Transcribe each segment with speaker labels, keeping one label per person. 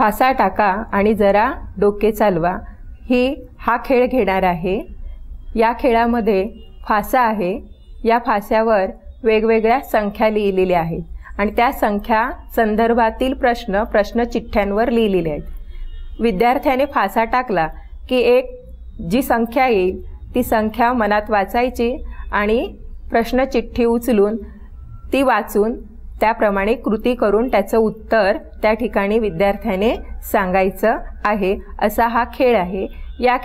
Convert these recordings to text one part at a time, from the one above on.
Speaker 1: Fossa टाका आणि जरा डोके चालवा हा खेळ घेणार आहे। या खेळामध्ये फासा आहे, या फास्यावर वेगवेगळ्या संख्या लिहिलेल्या आहेत आणि त्या संख्या संदर्भातील प्रश्न चिठ्ठ्यांवर लिहिलेले आहेत। विद्यार्थ्याने फासा टाकला की एक जी संख्या येईल ती संख्या मनात वाचायची आणि प्रश्न चिठ्ठी उचलून ती वाचून त्याप्रमाणे कृती करून त्याचं उत्तर त्या ठिकाणी विद्यार्थ्याने सांगायचं आहे। असा हा खेळ आहे। या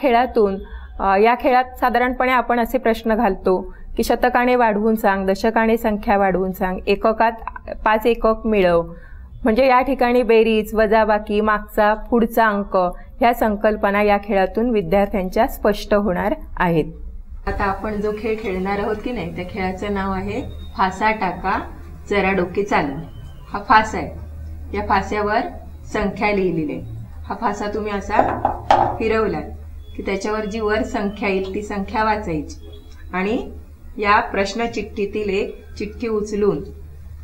Speaker 1: खेळात साधारणपणे आपण असे प्रश्न घालतो की शतकाने वाढवून सांग, दशकाने संख्या वाढवून सांग, एककात 5 एकक मिळव। म्हणजे या ठिकाणी बेरीज, वजाबाकी, मागचा पुढचा अंक ह्या संकल्पना या खेळातून विद्यार्थ्यांच्या स्पष्ट होणार आहेत। आता आपण जो खेळ खेळणार आहोत की नाही त्या खेळाचं नाव आहे फासा टाका जरा डोके चालवा। हा फासा आहे, या फास्यावर संख्या लिहिलेली आहे। हा फासा तुम्ही असा फिरवला की त्याच्यावर जी वर संख्या येईल ती संख्या वाचायची आणि या प्रश्न चिठ्ठीतील एक चिठ्ठी उचलून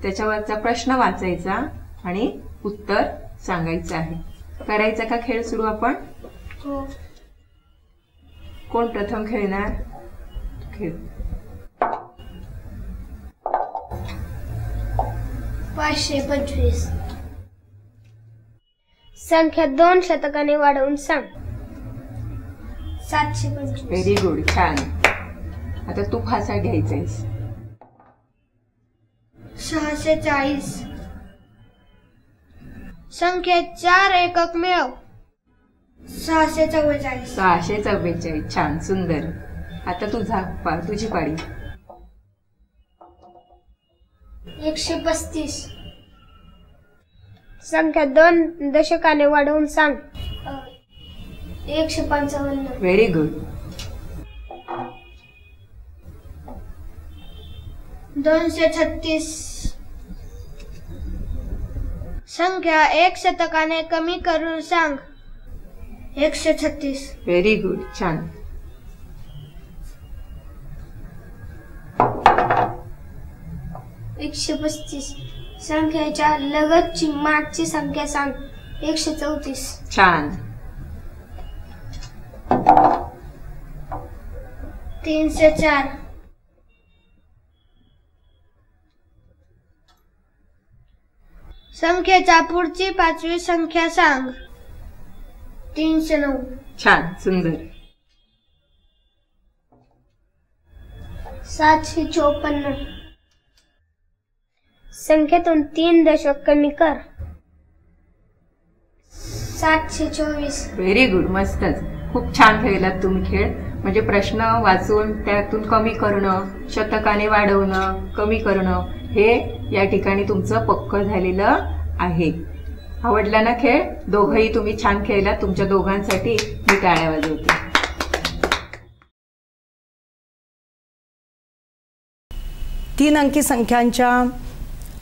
Speaker 1: त्याच्यावरचा प्रश्न वाचायचा आणि उत्तर सांगायचं आहे। करायचा का खेळ सुरू आपण? कोण प्रथम खेळणार? खेळ
Speaker 2: 525 संख्या 2 शतकाने वाढवून सांग। 725
Speaker 1: व्हेरी गुड, छान। आता तू फासा घ्यायचायस।
Speaker 2: 640 संख्या 4 एकक मिळव। 644
Speaker 1: 644, छान, सुंदर। आता तुझी पाळी।
Speaker 2: 135 संख्या 2 दशकाने वाढवून सांग। 155
Speaker 1: व्हेरी गुड।
Speaker 2: 236 संख्या 1 शतकाने कमी करून सांग। 136
Speaker 1: व्हेरी गुड, छान।
Speaker 2: 135 संख्येच्या लगतची मागची संख्या सांग। 134
Speaker 1: छान।
Speaker 2: 304 संख्येच्या पुढची 5वी संख्या सांग। 309
Speaker 1: छान, सुंदर।
Speaker 2: 754 संख्येतून 3 दशक कमी कर। 724
Speaker 1: व्हेरी गुड, मस्तच, खूप छान खेळलात तुम्ही खेळ। म्हणजे प्रश्न वाचून त्यातून कमी करणं, शतकाने वाढवणं, कमी करणं हे या ठिकाणी तुमचं पक्क झालेलं आहे। आवडला ना खेळ? दोघंही तुम्ही छान खेळलात। तुमच्या दोघांसाठी मी टाळ्या वाजवते।
Speaker 3: 3 अंकी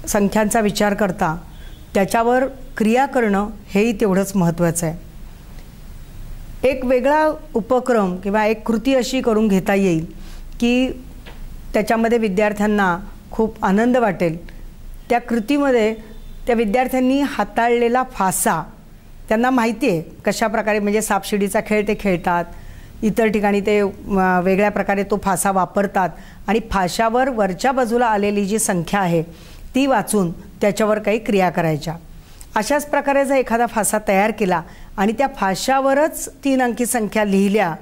Speaker 3: संख्यांचा विचार करता त्याच्यावर क्रिया करणं हेही तेवढंच महत्त्वाचं आहे। एक वेगळा उपक्रम किंवा एक कृती अशी करून घेता येईल की त्याच्यामध्ये विद्यार्थ्यांना खूप आनंद वाटेल। त्या कृतीमध्ये त्या विद्यार्थ्यांनी हाताळलेला फासा त्यांना माहिती आहे कशा प्रकारे, म्हणजे सापशिडीचा खेळ ते खेळतात, इतर ठिकाणी ते वेगळ्या प्रकारे तो फासा वापरतात आणि फाशावर वरच्या बाजूला आलेली जी संख्या आहे ती वाचून त्याच्यावर काही क्रिया करायच्या। अशाच प्रकारे जर एखादा फासा तयार केला आणि त्या फाशावरच 3 अंकी संख्या लिहिल्या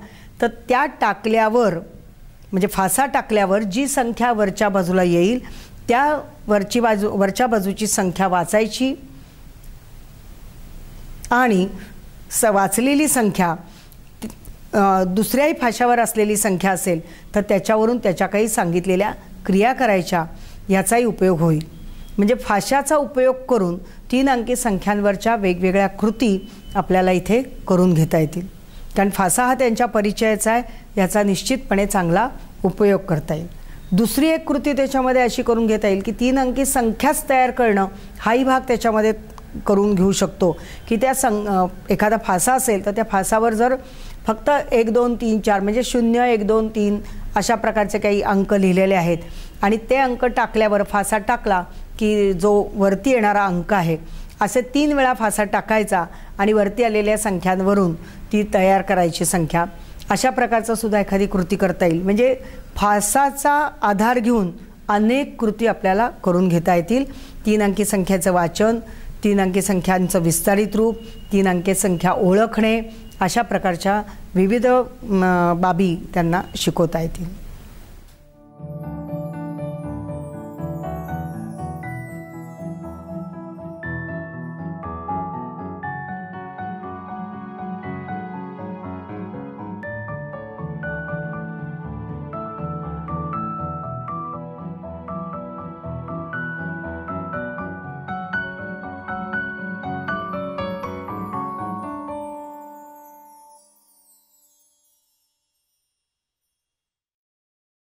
Speaker 3: तर त्या टाकल्यावर, म्हणजे फासा टाकल्यावर जी संख्या वरच्या बाजूला येईल त्या वरच्या बाजूची संख्या वाचायची आणि वाचलेली संख्या दुसऱ्याही फाशावर असलेली संख्या असेल तर त्याच्यावरून त्याच्या काही सांगितलेल्या क्रिया करायच्या, याचाही उपयोग होईल। म्हणजे फाशाचा उपयोग करून 3 अंकी संख्यांवरच्या वेगवेगळ्या कृती आपल्याला इथे करून घेता येतील। कारण फासा हा त्यांच्या परिचयाचा आहे, याचा निश्चितपणे चांगला उपयोग करता येईल। दुसरी एक कृती त्याच्यामध्ये अशी करून घेता येईल की 3 अंकी संख्याच तयार करणं हाही भाग त्याच्यामध्ये करून घेऊ शकतो की त्या एखादा फासा असेल तर त्या फासावर जर फक्त 1 2 3 4 म्हणजे 0 1 2 3 अशा प्रकारचे काही अंक लिहिलेले आहेत आणि ते अंक टाकल्यावर फासा टाकला की जो वरती येणारा अंक आहे असे 3 वेळा फासा टाकायचा आणि वरती आलेल्या संख्यांवरून ती तयार करायची संख्या. अशा प्रकारचं सुद्धा एखादी कृती करता येईल. म्हणजे फासाचा आधार घेऊन अनेक कृती आपल्याला करून घेता येतील. 3 अंकी संख्येचं वाचन, 3 अंकी संख्यांचं विस्तारित रूप, 3 अंकी संख्या ओळखणे, अशा प्रकारच्या विविध बाबी त्यांना शिकवता येतील.